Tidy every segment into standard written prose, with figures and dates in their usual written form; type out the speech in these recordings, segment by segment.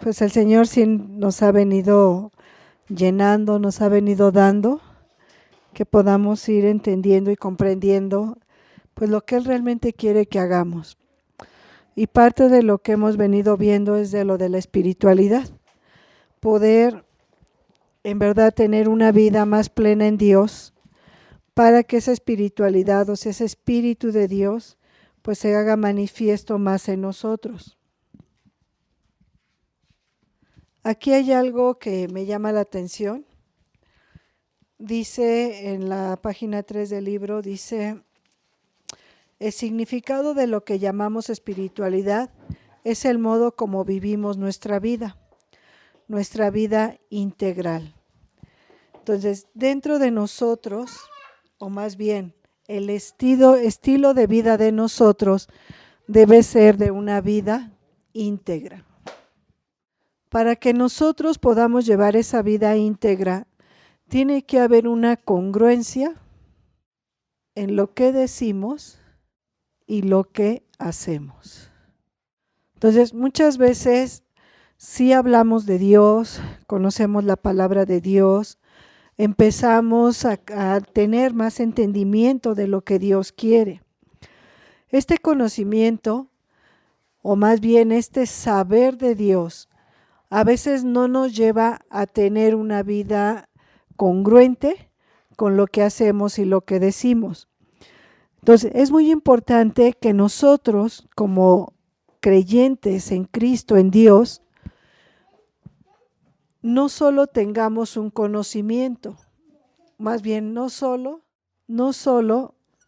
pues el Señor sí nos ha venido llenando, nos ha venido dando, que podamos ir entendiendo y comprendiendo pues lo que Él realmente quiere que hagamos. Y parte de lo que hemos venido viendo es de lo de la espiritualidad, poder en verdad tener una vida más plena en Dios, para que esa espiritualidad, o sea, ese espíritu de Dios, pues se haga manifiesto más en nosotros. Aquí hay algo que me llama la atención. Dice en la página 3 del libro, dice, el significado de lo que llamamos espiritualidad es el modo como vivimos nuestra vida integral. Entonces, dentro de nosotros, o más bien, el estilo de vida de nosotros debe ser de una vida íntegra. Para que nosotros podamos llevar esa vida íntegra, tiene que haber una congruencia en lo que decimos y lo que hacemos. Entonces, muchas veces sí hablamos de Dios, conocemos la palabra de Dios, empezamos a tener más entendimiento de lo que Dios quiere. Este conocimiento, o más bien este saber de Dios, a veces no nos lleva a tener una vida congruente con lo que hacemos y lo que decimos. Entonces, es muy importante que nosotros, como creyentes en Cristo, en Dios, no solo tengamos un conocimiento, más bien no solo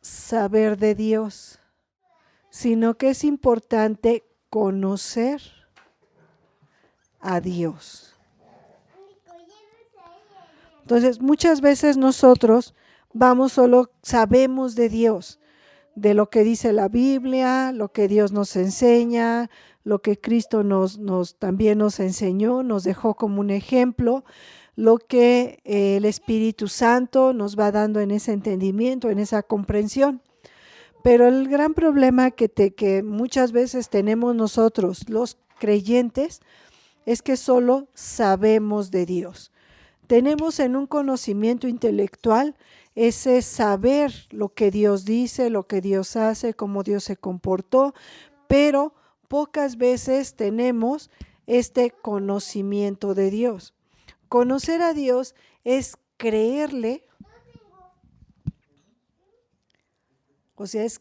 saber de Dios, sino que es importante conocer a Dios. Entonces, muchas veces nosotros sabemos de Dios, de lo que dice la Biblia, lo que Dios nos enseña, lo que Cristo también nos enseñó, nos dejó como un ejemplo, lo que el Espíritu Santo nos va dando en ese entendimiento, en esa comprensión. Pero el gran problema que muchas veces tenemos nosotros, los creyentes, es que solo sabemos de Dios. Tenemos en un conocimiento intelectual ese saber lo que Dios dice, lo que Dios hace, cómo Dios se comportó, pero pocas veces tenemos este conocimiento de Dios. Conocer a Dios es creerle, o sea, es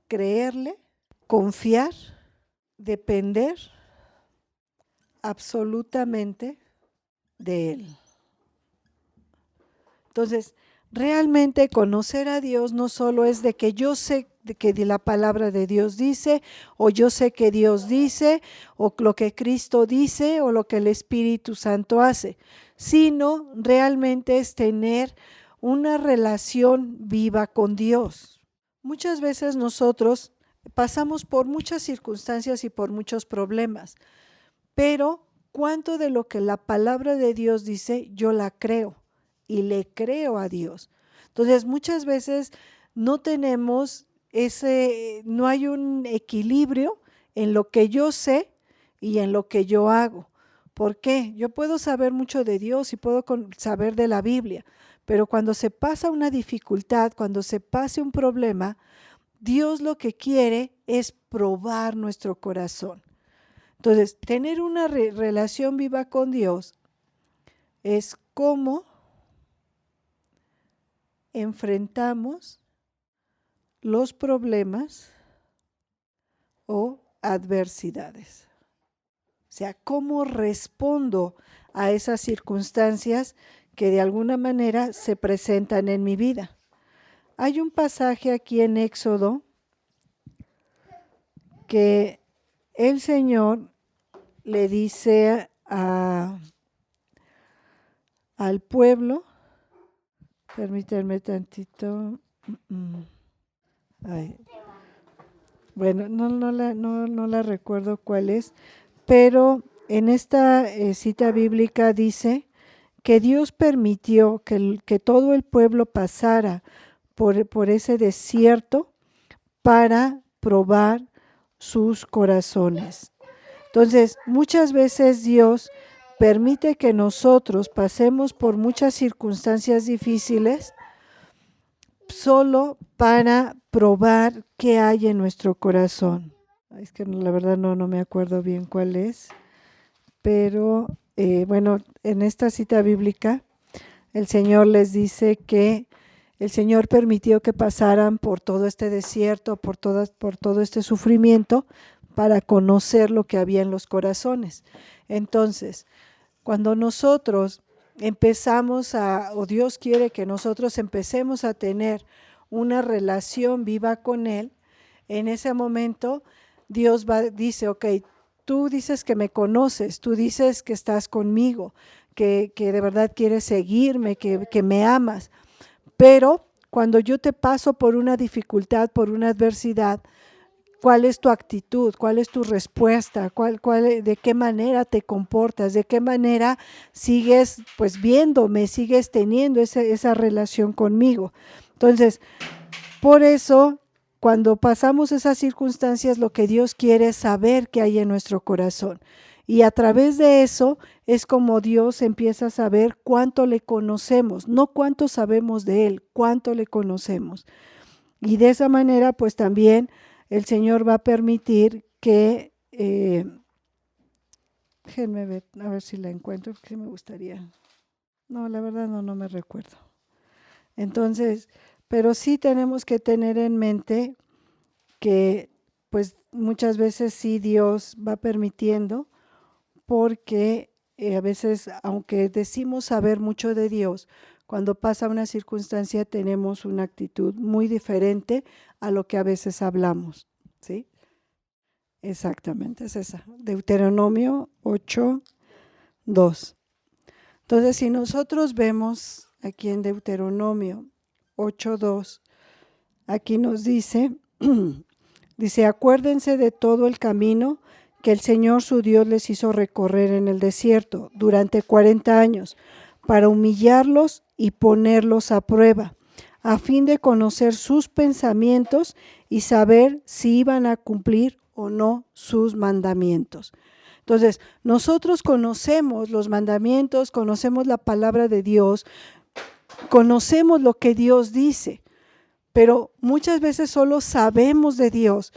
creerle, confiar, depender absolutamente de Él. Entonces, realmente conocer a Dios no solo es de que yo sé que la palabra de Dios dice, o yo sé que Dios dice, o lo que Cristo dice, o lo que el Espíritu Santo hace, sino realmente es tener una relación viva con Dios. Muchas veces nosotros pasamos por muchas circunstancias y por muchos problemas, pero ¿cuánto de lo que la palabra de Dios dice yo la creo y le creo a Dios? Entonces, muchas veces no hay un equilibrio en lo que yo sé y en lo que yo hago. ¿Por qué? Yo puedo saber mucho de Dios y puedo saber de la Biblia, pero cuando se pasa una dificultad, cuando se pase un problema, Dios lo que quiere es probar nuestro corazón. Entonces, tener una relación viva con Dios es cómo enfrentamos los problemas o adversidades. O sea, cómo respondo a esas circunstancias que de alguna manera se presentan en mi vida. Hay un pasaje aquí en Éxodo que el Señor le dice al pueblo, permítanme tantito, ay, bueno, no la recuerdo cuál es, pero en esta cita bíblica dice que Dios permitió que todo el pueblo pasara por ese desierto para probar sus corazones. Entonces, muchas veces Dios permite que nosotros pasemos por muchas circunstancias difíciles solo para probar qué hay en nuestro corazón. Es que la verdad no me acuerdo bien cuál es, pero bueno, en esta cita bíblica el Señor les dice que el Señor permitió que pasaran por todo este desierto, por todo este sufrimiento, para conocer lo que había en los corazones. Entonces, cuando nosotros empezamos o Dios quiere que nosotros empecemos a tener una relación viva con Él, en ese momento Dios dice, ok, tú dices que me conoces, tú dices que estás conmigo, que de verdad quieres seguirme, que me amas, pero cuando yo te paso por una dificultad, por una adversidad, ¿cuál es tu actitud? ¿Cuál es tu respuesta? ¿De qué manera te comportas? ¿De qué manera sigues pues viéndome, sigues teniendo esa relación conmigo? Entonces, por eso, cuando pasamos esas circunstancias, lo que Dios quiere es saber qué hay en nuestro corazón. Y a través de eso es como Dios empieza a saber cuánto le conocemos, no cuánto sabemos de Él, cuánto le conocemos. Y de esa manera, pues también el Señor va a permitir que, déjenme ver, a ver si la encuentro, porque me gustaría. No, la verdad no me recuerdo. Entonces, pero sí tenemos que tener en mente que pues muchas veces sí Dios va permitiendo, porque a veces, aunque decimos saber mucho de Dios, cuando pasa una circunstancia tenemos una actitud muy diferente a lo que a veces hablamos, ¿sí? Exactamente, es esa, Deuteronomio 8:2. Entonces, si nosotros vemos aquí en Deuteronomio 8:2, aquí nos dice, dice, acuérdense de todo el camino que el Señor su Dios les hizo recorrer en el desierto durante 40 años, para humillarlos y ponerlos a prueba, a fin de conocer sus pensamientos y saber si iban a cumplir o no sus mandamientos. Entonces, nosotros conocemos los mandamientos, conocemos la palabra de Dios, conocemos lo que Dios dice, pero muchas veces solo sabemos de Dios.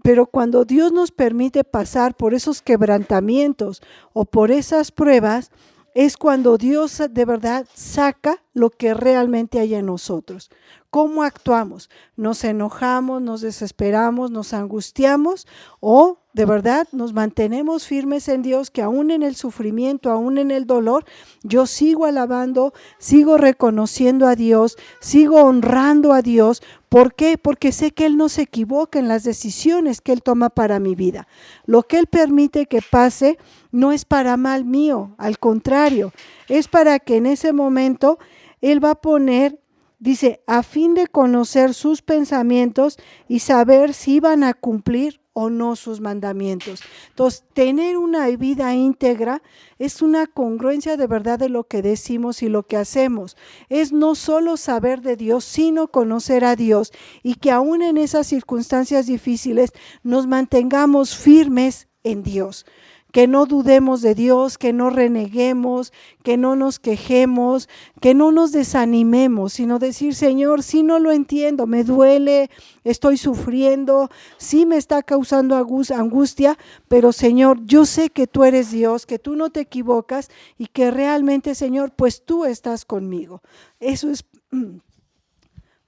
Pero cuando Dios nos permite pasar por esos quebrantamientos o por esas pruebas, es cuando Dios de verdad saca lo que realmente hay en nosotros. ¿Cómo actuamos? ¿Nos enojamos, nos desesperamos, nos angustiamos o de verdad nos mantenemos firmes en Dios, que aún en el sufrimiento, aún en el dolor, yo sigo alabando, sigo reconociendo a Dios, sigo honrando a Dios? ¿Por qué? Porque sé que Él no se equivoca en las decisiones que Él toma para mi vida. Lo que Él permite que pase no es para mal mío, al contrario, es para que en ese momento Él va a poner, dice, a fin de conocer sus pensamientos y saber si van a cumplir o no sus mandamientos. Entonces, tener una vida íntegra es una congruencia de verdad de lo que decimos y lo que hacemos. Es no solo saber de Dios, sino conocer a Dios, y que aún en esas circunstancias difíciles nos mantengamos firmes en Dios. Que no dudemos de Dios, que no reneguemos, que no nos quejemos, que no nos desanimemos, sino decir, Señor, sí no lo entiendo, me duele, estoy sufriendo, sí me está causando angustia, pero Señor, yo sé que tú eres Dios, que tú no te equivocas y que realmente, Señor, pues tú estás conmigo. Eso es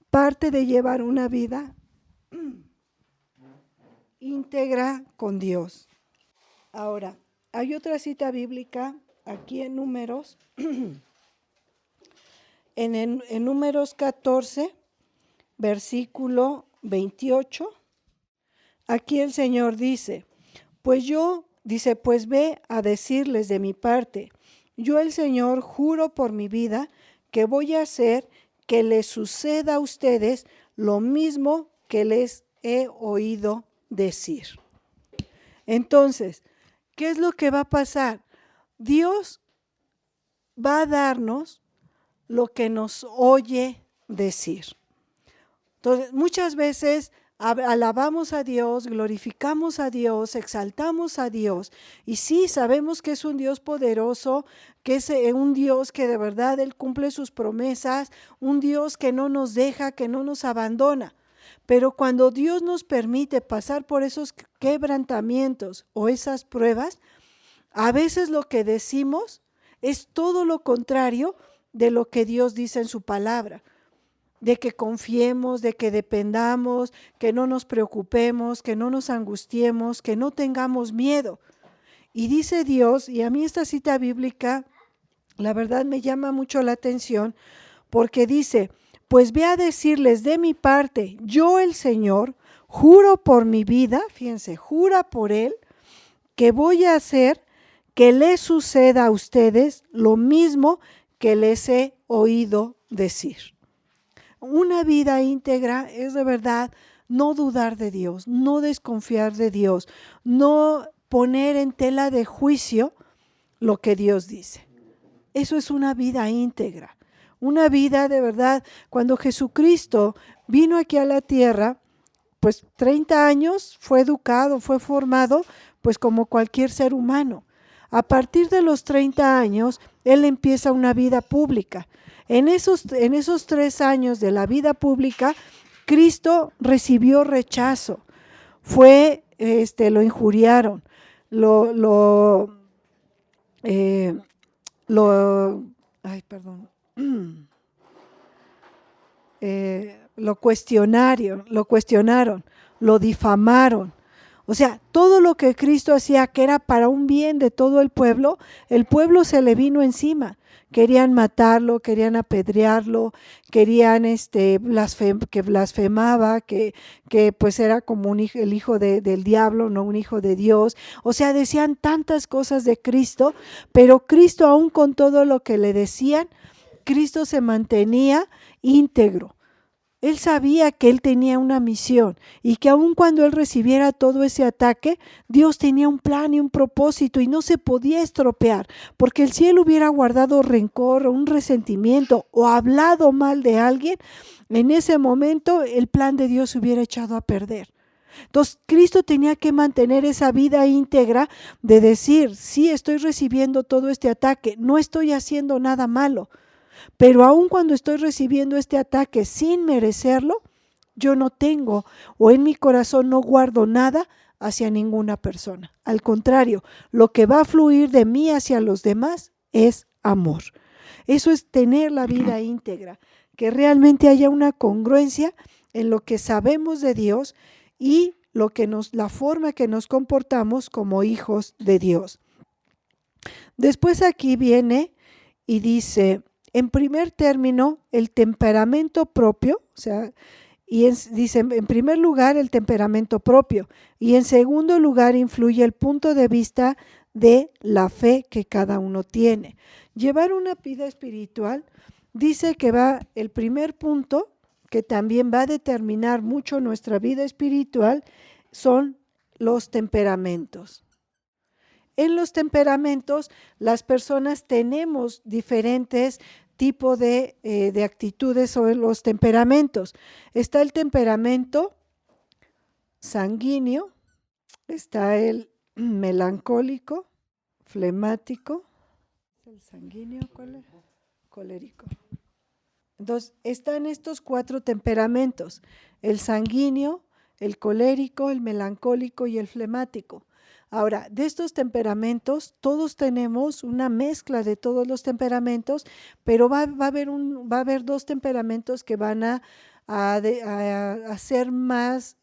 parte de llevar una vida íntegra con Dios. Ahora, hay otra cita bíblica aquí en Números, en Números 14, versículo 28. Aquí el Señor dice, pues ve a decirles de mi parte, yo el Señor juro por mi vida que voy a hacer que les suceda a ustedes lo mismo que les he oído decir. Entonces, ¿qué es lo que va a pasar? Dios va a darnos lo que nos oye decir. Entonces, muchas veces alabamos a Dios, glorificamos a Dios, exaltamos a Dios. Y sí, sabemos que es un Dios poderoso, que es un Dios que de verdad Él cumple sus promesas, un Dios que no nos deja, que no nos abandona. Pero cuando Dios nos permite pasar por esos quebrantamientos o esas pruebas, a veces lo que decimos es todo lo contrario de lo que Dios dice en su palabra. De que confiemos, de que dependamos, que no nos preocupemos, que no nos angustiemos, que no tengamos miedo. Y dice Dios, y a mí esta cita bíblica, la verdad me llama mucho la atención, porque dice, pues ve a decirles de mi parte, yo el Señor, juro por mi vida, fíjense, jura por Él, que voy a hacer que les suceda a ustedes lo mismo que les he oído decir. Una vida íntegra es de verdad no dudar de Dios, no desconfiar de Dios, no poner en tela de juicio lo que Dios dice. Eso es una vida íntegra, una vida de verdad. Cuando Jesucristo vino aquí a la tierra, pues 30 años fue educado, fue formado, pues como cualquier ser humano. A partir de los 30 años, Él empieza una vida pública. En esos 3 años de la vida pública, Cristo recibió rechazo, lo injuriaron, lo cuestionaron, lo difamaron. O sea, todo lo que Cristo hacía, que era para un bien de todo el pueblo se le vino encima. Querían matarlo, querían apedrearlo, querían que blasfemaba, que pues era como el hijo del diablo, no un hijo de Dios. O sea, decían tantas cosas de Cristo, pero Cristo, aún con todo lo que le decían, Cristo se mantenía íntegro. Él sabía que Él tenía una misión y que aun cuando Él recibiera todo ese ataque, Dios tenía un plan y un propósito y no se podía estropear, porque si Él hubiera guardado rencor o un resentimiento o hablado mal de alguien, en ese momento el plan de Dios se hubiera echado a perder. Entonces, Cristo tenía que mantener esa vida íntegra de decir, sí, estoy recibiendo todo este ataque, no estoy haciendo nada malo. Pero aun cuando estoy recibiendo este ataque sin merecerlo, yo no tengo o en mi corazón no guardo nada hacia ninguna persona. Al contrario, lo que va a fluir de mí hacia los demás es amor. Eso es tener la vida íntegra, que realmente haya una congruencia en lo que sabemos de Dios y la forma que nos comportamos como hijos de Dios. Después aquí viene y dice, en primer término, el temperamento propio, dice en primer lugar el temperamento propio y en segundo lugar influye el punto de vista de la fe que cada uno tiene. Llevar una vida espiritual dice que el primer punto que también va a determinar mucho nuestra vida espiritual son los temperamentos. En los temperamentos, las personas tenemos diferentes tipos de actitudes sobre los temperamentos. Está el temperamento sanguíneo, está el melancólico, flemático, ¿el sanguíneo cuál es? Colérico. Entonces, están estos 4 temperamentos, el sanguíneo, el colérico, el melancólico y el flemático. Ahora, de estos temperamentos, todos tenemos una mezcla de todos los temperamentos, pero va a haber 2 temperamentos que van a ser más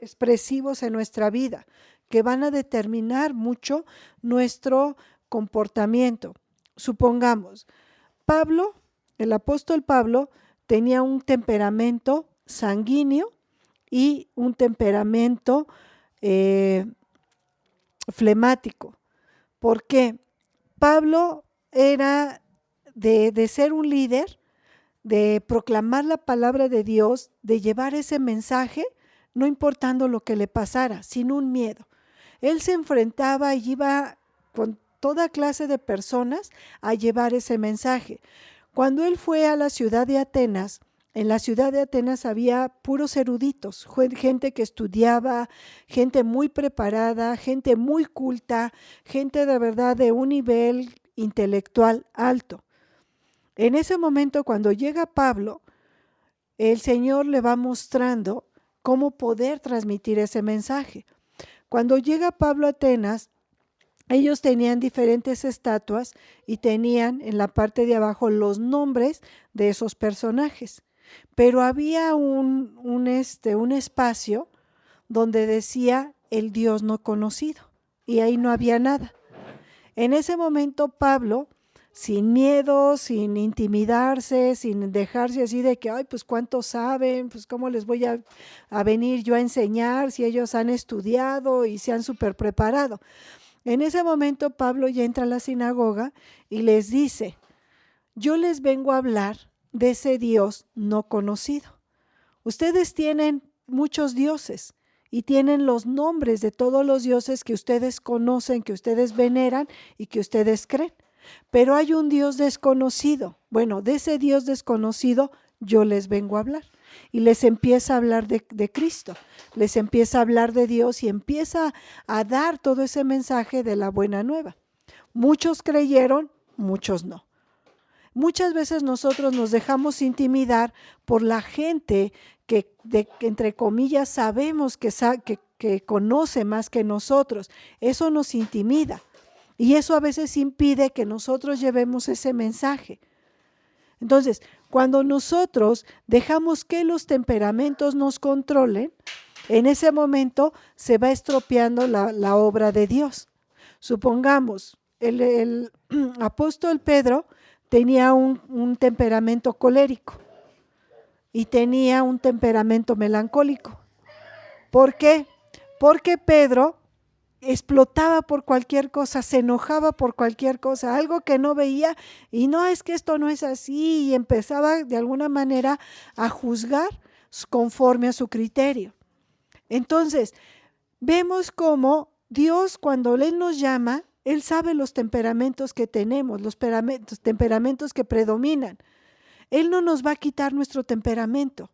expresivos en nuestra vida, que van a determinar mucho nuestro comportamiento. Supongamos, el apóstol Pablo tenía un temperamento sanguíneo y un temperamento flemático. ¿Por qué? Pablo era de ser un líder, de proclamar la palabra de Dios, de llevar ese mensaje, no importando lo que le pasara, sin un miedo. Él se enfrentaba y iba con toda clase de personas a llevar ese mensaje. Cuando él fue a la ciudad de Atenas, En la ciudad de Atenas había puros eruditos, gente que estudiaba, gente muy preparada, gente muy culta, gente de verdad de un nivel intelectual alto. En ese momento, cuando llega Pablo, el Señor le va mostrando cómo poder transmitir ese mensaje. Cuando llega Pablo a Atenas, ellos tenían diferentes estatuas y tenían en la parte de abajo los nombres de esos personajes. Pero había un espacio donde decía el Dios no conocido y ahí no había nada. En ese momento Pablo, sin miedo, sin intimidarse, sin dejarse así de que, ay, pues cuántos saben, pues cómo les voy a venir yo a enseñar si ellos han estudiado y se han súper preparado. En ese momento Pablo ya entra a la sinagoga y les dice, yo les vengo a hablar de ese Dios no conocido. Ustedes tienen muchos dioses y tienen los nombres de todos los dioses que ustedes conocen, que ustedes veneran y que ustedes creen. Pero hay un Dios desconocido. Bueno, de ese Dios desconocido yo les vengo a hablar. Y les empieza a hablar de Cristo, les empieza a hablar de Dios y empieza a dar todo ese mensaje de la buena nueva. Muchos creyeron, muchos no. Muchas veces nosotros nos dejamos intimidar por la gente que entre comillas sabemos que conoce más que nosotros. Eso nos intimida y eso a veces impide que nosotros llevemos ese mensaje. Entonces, cuando nosotros dejamos que los temperamentos nos controlen, en ese momento se va estropeando la obra de Dios. Supongamos, el apóstol Pedro tenía un temperamento colérico y tenía un temperamento melancólico. ¿Por qué? Porque Pedro explotaba por cualquier cosa, se enojaba por cualquier cosa, algo que no veía y no, es que esto no es así, y empezaba de alguna manera a juzgar conforme a su criterio. Entonces, vemos cómo Dios, cuando Él nos llama, Él sabe los temperamentos que tenemos, los temperamentos que predominan. Él no nos va a quitar nuestro temperamento,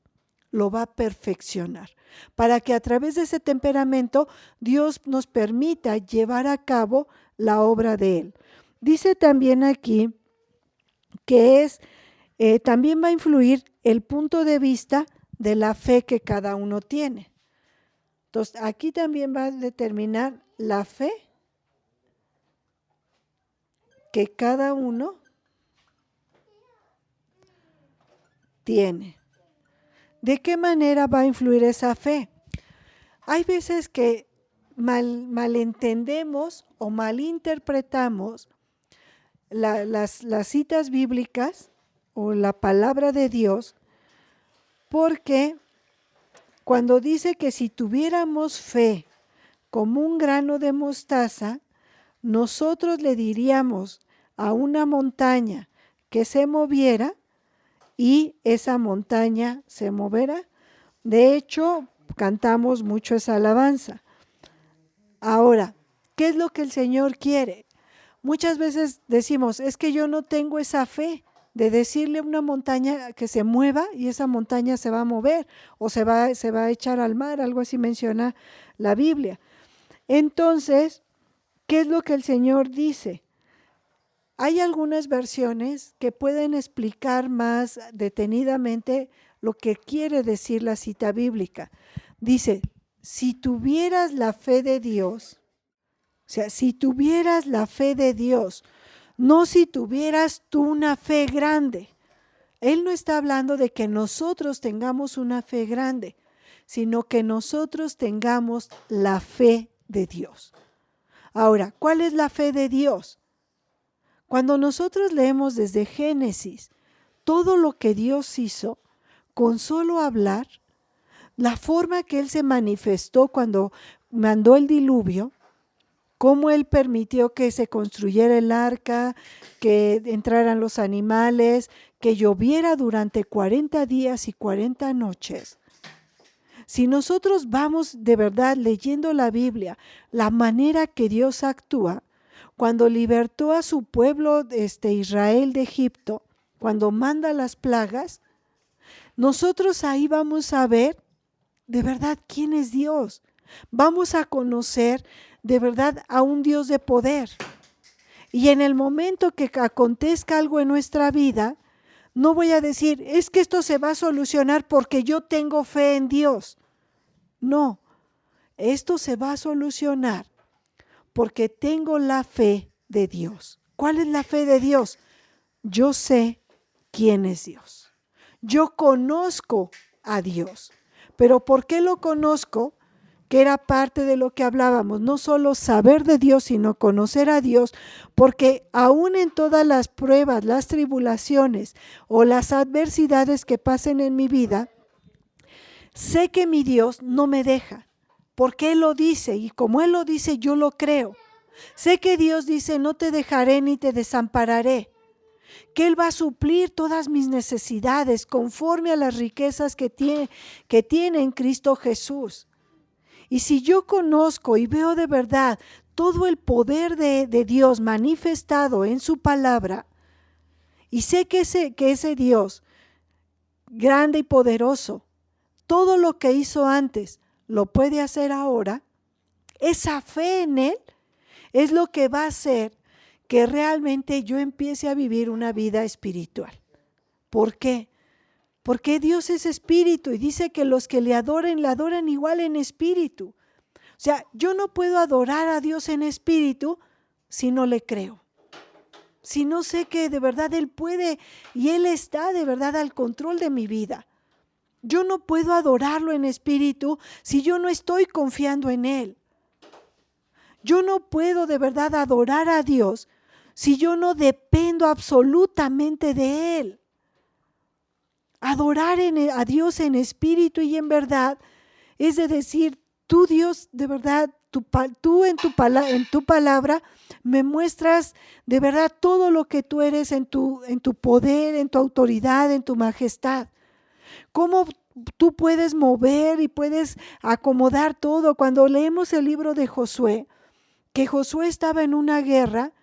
lo va a perfeccionar, para que a través de ese temperamento Dios nos permita llevar a cabo la obra de Él. Dice también aquí que también va a influir el punto de vista de la fe que cada uno tiene. Entonces, aquí también va a determinar la fe que cada uno tiene. ¿De qué manera va a influir esa fe? Hay veces que malentendemos o malinterpretamos las citas bíblicas o la palabra de Dios, porque cuando dice que si tuviéramos fe como un grano de mostaza, nosotros le diríamos a una montaña que se moviera y esa montaña se moverá. De hecho, cantamos mucho esa alabanza. Ahora, ¿qué es lo que el Señor quiere? Muchas veces decimos, es que yo no tengo esa fe de decirle a una montaña que se mueva y esa montaña se va a mover o se va a echar al mar, algo así menciona la Biblia. Entonces, ¿qué es lo que el Señor dice? Hay algunas versiones que pueden explicar más detenidamente lo que quiere decir la cita bíblica. Dice, si tuvieras la fe de Dios, o sea, si tuvieras la fe de Dios, no si tuvieras tú una fe grande. Él no está hablando de que nosotros tengamos una fe grande, sino que nosotros tengamos la fe de Dios. Ahora, ¿cuál es la fe de Dios? Cuando nosotros leemos desde Génesis todo lo que Dios hizo, con solo hablar, la forma que Él se manifestó cuando mandó el diluvio, cómo Él permitió que se construyera el arca, que entraran los animales, que lloviera durante 40 días y 40 noches. Si nosotros vamos de verdad leyendo la Biblia, la manera que Dios actúa, cuando libertó a su pueblo Israel de Egipto, cuando manda las plagas, nosotros ahí vamos a ver de verdad quién es Dios. Vamos a conocer de verdad a un Dios de poder. Y en el momento que acontezca algo en nuestra vida, no voy a decir, es que esto se va a solucionar porque yo tengo fe en Dios. No, esto se va a solucionar porque tengo la fe de Dios. ¿Cuál es la fe de Dios? Yo sé quién es Dios. Yo conozco a Dios. ¿Pero por qué lo conozco? Que era parte de lo que hablábamos, no solo saber de Dios, sino conocer a Dios, porque aún en todas las pruebas, las tribulaciones o las adversidades que pasen en mi vida, sé que mi Dios no me deja, porque Él lo dice, y como Él lo dice, yo lo creo. Sé que Dios dice, no te dejaré ni te desampararé, que Él va a suplir todas mis necesidades conforme a las riquezas que tiene en Cristo Jesús. Y si yo conozco y veo de verdad todo el poder de Dios manifestado en su palabra, y sé que ese Dios grande y poderoso, todo lo que hizo antes, lo puede hacer ahora, esa fe en Él es lo que va a hacer que realmente yo empiece a vivir una vida espiritual. ¿Por qué? Porque Dios es espíritu y dice que los que le adoren igual en espíritu. O sea, yo no puedo adorar a Dios en espíritu si no le creo. Si no sé que de verdad Él puede y Él está de verdad al control de mi vida. Yo no puedo adorarlo en espíritu si yo no estoy confiando en Él. Yo no puedo de verdad adorar a Dios si yo no dependo absolutamente de Él. Adorar a Dios en espíritu y en verdad es de decir, tú Dios, de verdad, tú en tu palabra me muestras de verdad todo lo que tú eres en tu poder, en tu autoridad, en tu majestad. Cómo tú puedes mover y puedes acomodar todo. Cuando leemos el libro de Josué, que Josué estaba en una guerra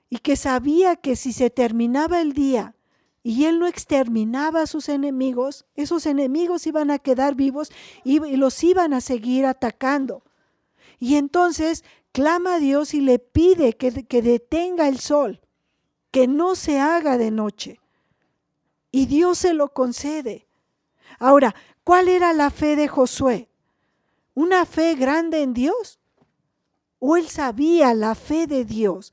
y que sabía que si se terminaba el día y él no exterminaba a sus enemigos, esos enemigos iban a quedar vivos y los iban a seguir atacando. Y entonces clama a Dios y le pide que detenga el sol, que no se haga de noche. Y Dios se lo concede. Ahora, ¿cuál era la fe de Josué? ¿Una fe grande en Dios? ¿O él sabía la fe de Dios?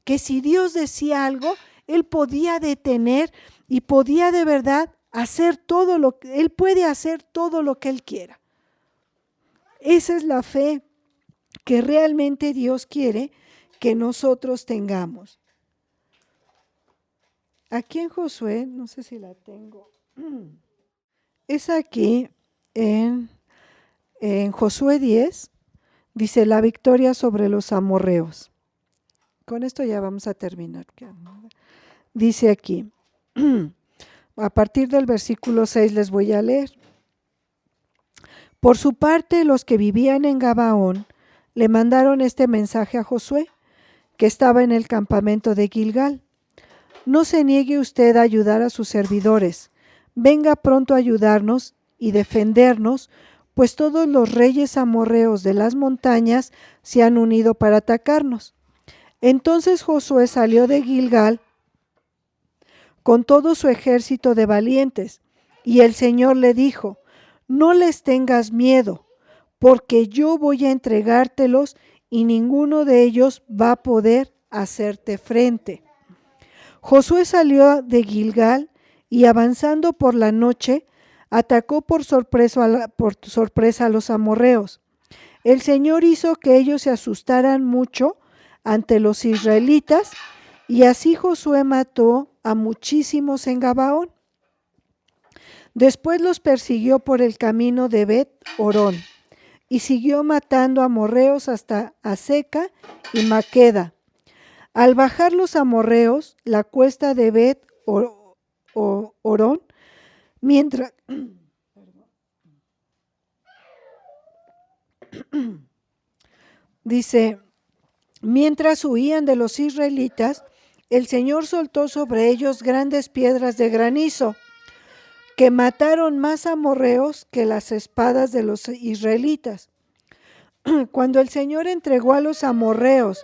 Que si Dios decía algo, él podía detener y podía de verdad hacer todo lo que él puede hacer, todo lo que él quiera. Esa es la fe que realmente Dios quiere que nosotros tengamos. Aquí en Josué, no sé si la tengo, es aquí en Josué 10, dice la victoria sobre los amorreos. Con esto ya vamos a terminar. Dice aquí, a partir del versículo 6 les voy a leer. Por su parte, los que vivían en Gabaón le mandaron este mensaje a Josué, que estaba en el campamento de Gilgal. No se niegue usted a ayudar a sus servidores. Venga pronto a ayudarnos y defendernos, pues todos los reyes amorreos de las montañas se han unido para atacarnos. Entonces Josué salió de Gilgal con todo su ejército de valientes, y el Señor le dijo, no les tengas miedo, porque yo voy a entregártelos y ninguno de ellos va a poder hacerte frente. Josué salió de Gilgal y avanzando por la noche, atacó por sorpresa a los amorreos. El Señor hizo que ellos se asustaran mucho ante los israelitas, y así Josué mató a muchísimos en Gabaón. Después los persiguió por el camino de Bet-Orón y siguió matando amorreos hasta Azeca y Maqueda. Al bajar los amorreos la cuesta de Bet-Orón, mientras dice, mientras huían de los israelitas, el Señor soltó sobre ellos grandes piedras de granizo que mataron más amorreos que las espadas de los israelitas. Cuando el Señor entregó a los amorreos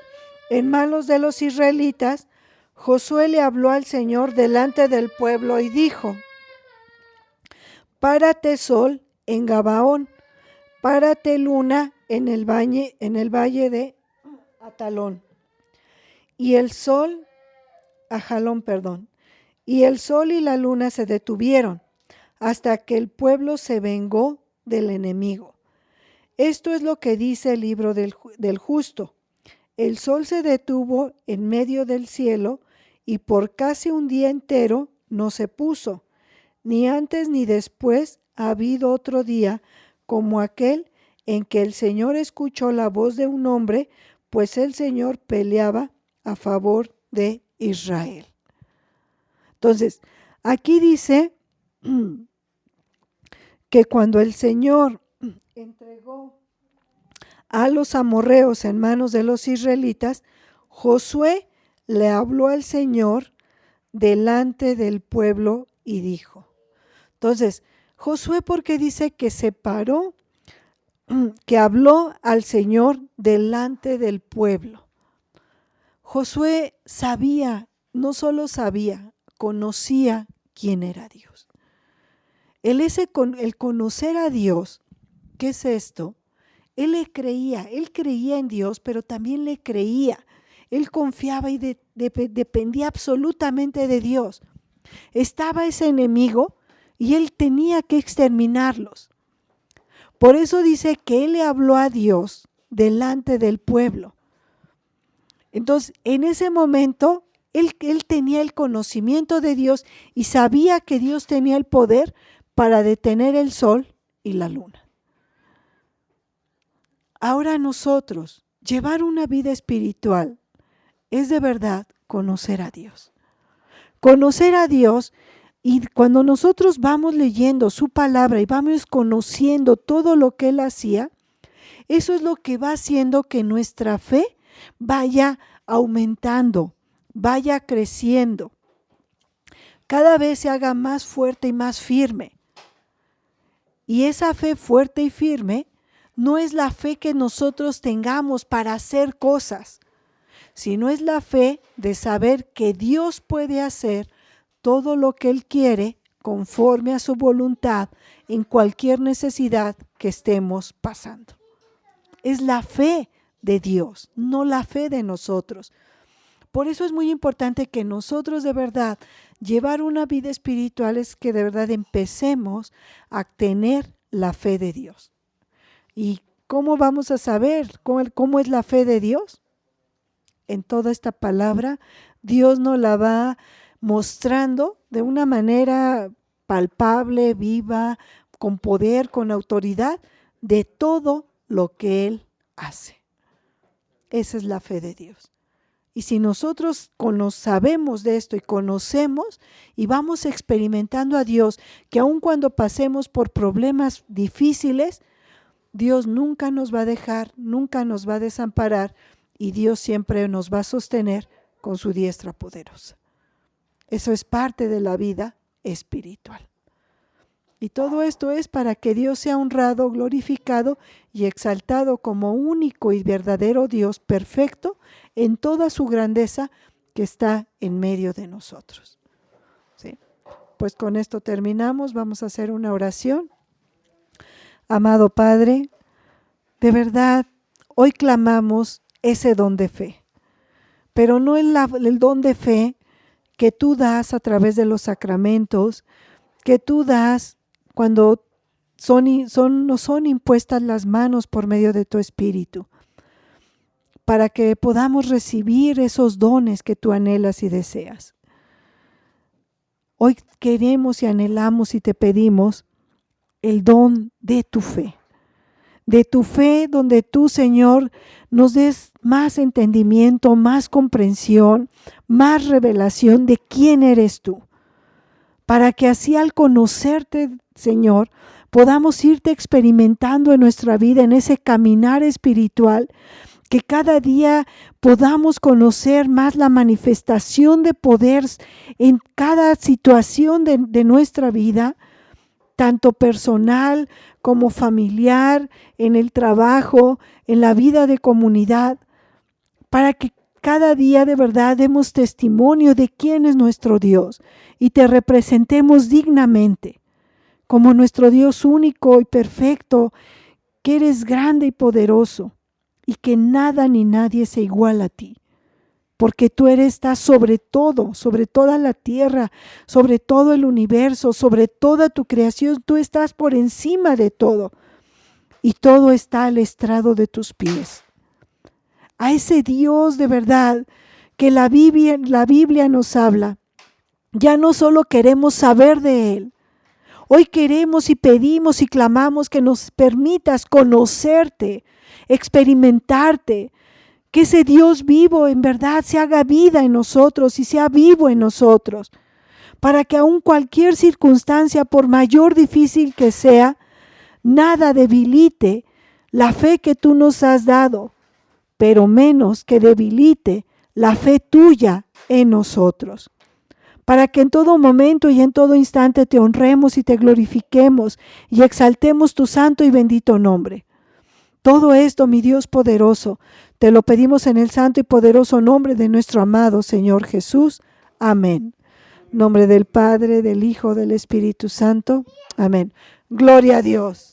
en manos de los israelitas, Josué le habló al Señor delante del pueblo y dijo: párate sol en Gabaón, párate luna en el valle de Ajalón. Y el sol y la luna se detuvieron hasta que el pueblo se vengó del enemigo. Esto es lo que dice el libro del justo. El sol se detuvo en medio del cielo y por casi un día entero no se puso. Ni antes ni después ha habido otro día como aquel en que el Señor escuchó la voz de un hombre, pues el Señor peleaba a favor de Israel. Entonces, aquí dice que cuando el Señor entregó a los amorreos en manos de los israelitas, Josué le habló al Señor delante del pueblo y dijo. Entonces, Josué, ¿por qué dice que se paró, que habló al Señor delante del pueblo? Josué sabía, no solo sabía, conocía quién era Dios. El conocer a Dios, ¿qué es esto? Él creía en Dios, pero también le creía. Él confiaba y dependía absolutamente de Dios. Estaba ese enemigo y él tenía que exterminarlos. Por eso dice que él le habló a Dios delante del pueblo. Entonces, en ese momento, él tenía el conocimiento de Dios y sabía que Dios tenía el poder para detener el sol y la luna. Ahora nosotros, llevar una vida espiritual es de verdad conocer a Dios. Conocer a Dios, y cuando nosotros vamos leyendo su palabra y vamos conociendo todo lo que Él hacía, eso es lo que va haciendo que nuestra fe vaya aumentando, vaya creciendo, cada vez se haga más fuerte y más firme. Y esa fe fuerte y firme no es la fe que nosotros tengamos para hacer cosas, sino es la fe de saber que Dios puede hacer todo lo que Él quiere conforme a su voluntad en cualquier necesidad que estemos pasando. Es la fe de Dios, no la fe de nosotros. Por eso es muy importante que nosotros de verdad llevar una vida espiritual es que de verdad empecemos a tener la fe de Dios. ¿Y cómo vamos a saber cómo es la fe de Dios? En toda esta palabra, Dios nos la va mostrando de una manera palpable, viva, con poder, con autoridad, de todo lo que Él hace. Esa es la fe de Dios. Y si nosotros sabemos de esto y conocemos y vamos experimentando a Dios, que aun cuando pasemos por problemas difíciles, Dios nunca nos va a dejar, nunca nos va a desamparar y Dios siempre nos va a sostener con su diestra poderosa. Eso es parte de la vida espiritual. Y todo esto es para que Dios sea honrado, glorificado y exaltado como único y verdadero Dios perfecto en toda su grandeza que está en medio de nosotros. ¿Sí? Pues con esto terminamos, vamos a hacer una oración. Amado Padre, de verdad, hoy clamamos ese don de fe, pero no el don de fe que tú das a través de los sacramentos, que tú das cuando nos son impuestas las manos por medio de tu Espíritu, para que podamos recibir esos dones que tú anhelas y deseas. Hoy queremos y anhelamos y te pedimos el don de tu fe donde tú, Señor, nos des más entendimiento, más comprensión, más revelación de quién eres tú, para que así al conocerte, Señor, podamos irte experimentando en nuestra vida, en ese caminar espiritual, que cada día podamos conocer más la manifestación de poder en cada situación de nuestra vida, tanto personal como familiar, en el trabajo, en la vida de comunidad, para que cada día de verdad demos testimonio de quién es nuestro Dios y te representemos dignamente como nuestro Dios único y perfecto, que eres grande y poderoso y que nada ni nadie se iguala a ti. Porque tú estás sobre todo, sobre toda la tierra, sobre todo el universo, sobre toda tu creación. Tú estás por encima de todo y todo está al estrado de tus pies. A ese Dios de verdad que la Biblia nos habla, ya no solo queremos saber de Él, hoy queremos y pedimos y clamamos que nos permitas conocerte, experimentarte, que ese Dios vivo en verdad se haga vida en nosotros y sea vivo en nosotros, para que aun cualquier circunstancia, por mayor difícil que sea, nada debilite la fe que tú nos has dado, pero menos que debilite la fe tuya en nosotros. Para que en todo momento y en todo instante te honremos y te glorifiquemos y exaltemos tu santo y bendito nombre. Todo esto, mi Dios poderoso, te lo pedimos en el santo y poderoso nombre de nuestro amado Señor Jesús. Amén. Nombre del Padre, del Hijo, del Espíritu Santo. Amén. Gloria a Dios.